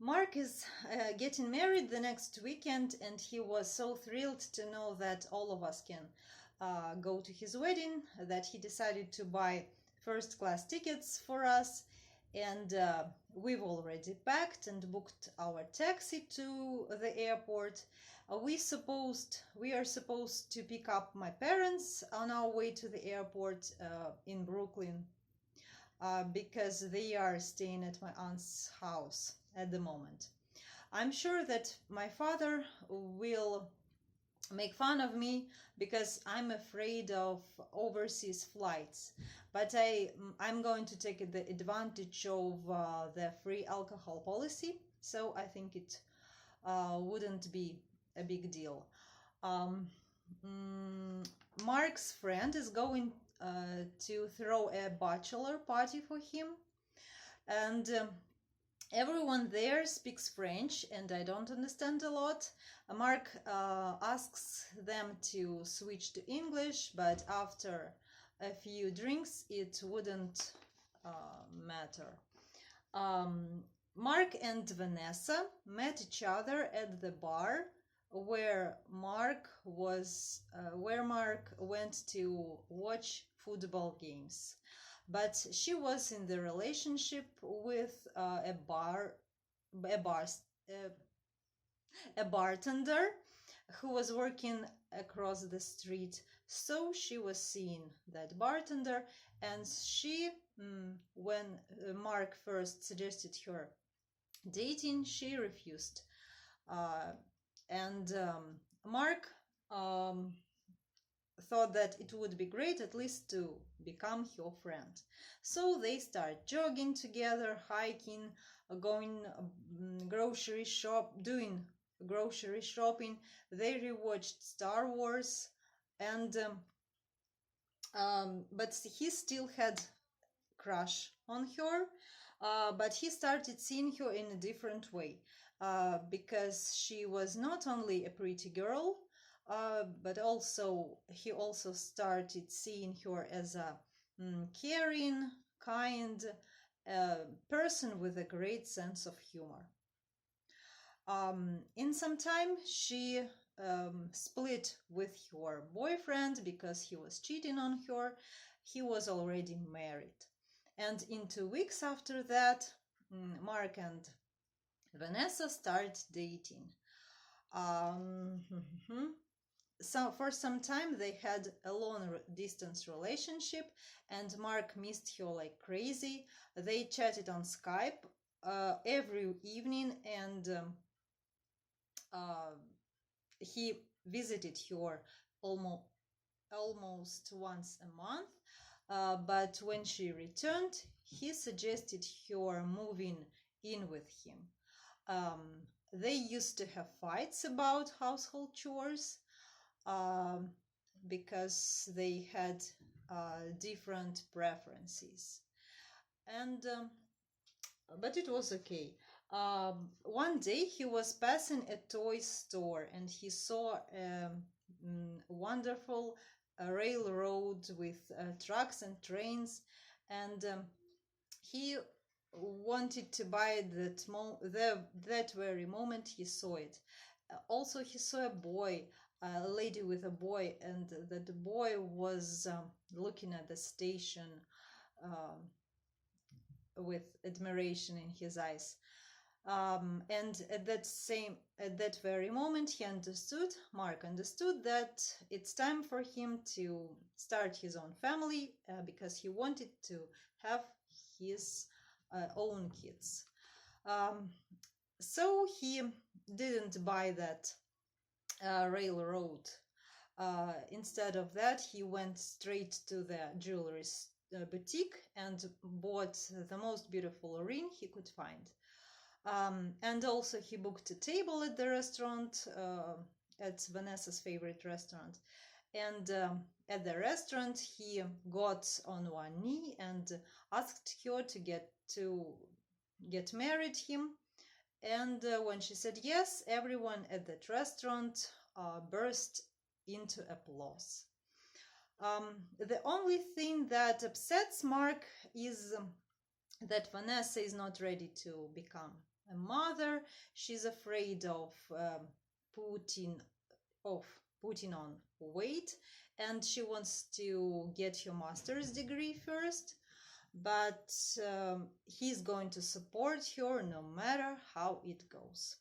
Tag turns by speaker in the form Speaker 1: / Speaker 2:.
Speaker 1: Mark is getting married the next weekend, and he was so thrilled to know that all of us can go to his wedding that he decided to buy first class tickets for us. And we've already packed and booked our taxi to the airport. We are supposed to pick up my parents on our way to the airport in Brooklyn because they are staying at my aunt's house at the moment. I'm sure that my father will make fun of me because I'm afraid of overseas flights, but I'm going to take the advantage of the free alcohol policy, so I think it wouldn't be a big deal. Um, Mark's friend is going to throw a bachelor party for him, and everyone there speaks French, and I don't understand a lot. Mark asks them to switch to English, but after a few drinks, it wouldn't matter. Mark and Vanessa met each other at the bar where Mark went to watch football games. But she was in the relationship with a bartender who was working across the street. So she was seeing that bartender, and when Mark first suggested her dating, she refused. And Mark thought that it would be great at least to become her friend. So they start jogging together, hiking, going doing grocery shopping. They rewatched Star Wars, and but he still had crush on her. But he started seeing her in a different way because she was not only a pretty girl, but he also started seeing her as a caring, kind person with a great sense of humor. In some time, she split with her boyfriend because he was cheating on her. He was already married. And in 2 weeks after that, Mark and Vanessa start dating. So for some time they had a long distance relationship, and Mark missed her like crazy. They chatted on Skype every evening, and he visited her almost once a month. But when she returned, he suggested her moving in with him. They used to have fights about household chores because they had different preferences, and but it was okay. One day he was passing a toy store, and he saw a wonderful railroad with trucks and trains, and he wanted to buy it that very moment he saw it. Also, he saw a lady with a boy, and that boy was looking at the station with admiration in his eyes. And at that very moment, Mark understood that it's time for him to start his own family because he wanted to have his own kids. So he didn't buy that railroad. Instead of that, he went straight to the jewelry boutique and bought the most beautiful ring he could find. And also he booked a table at the restaurant, at Vanessa's favorite restaurant. And at the restaurant, he got on one knee and asked her to get married him. And when she said yes, everyone at that restaurant burst into applause. The only thing that upsets Mark is that Vanessa is not ready to become a mother. She's afraid of putting of putting on weight, and she wants to get her master's degree first, but he's going to support her no matter how it goes.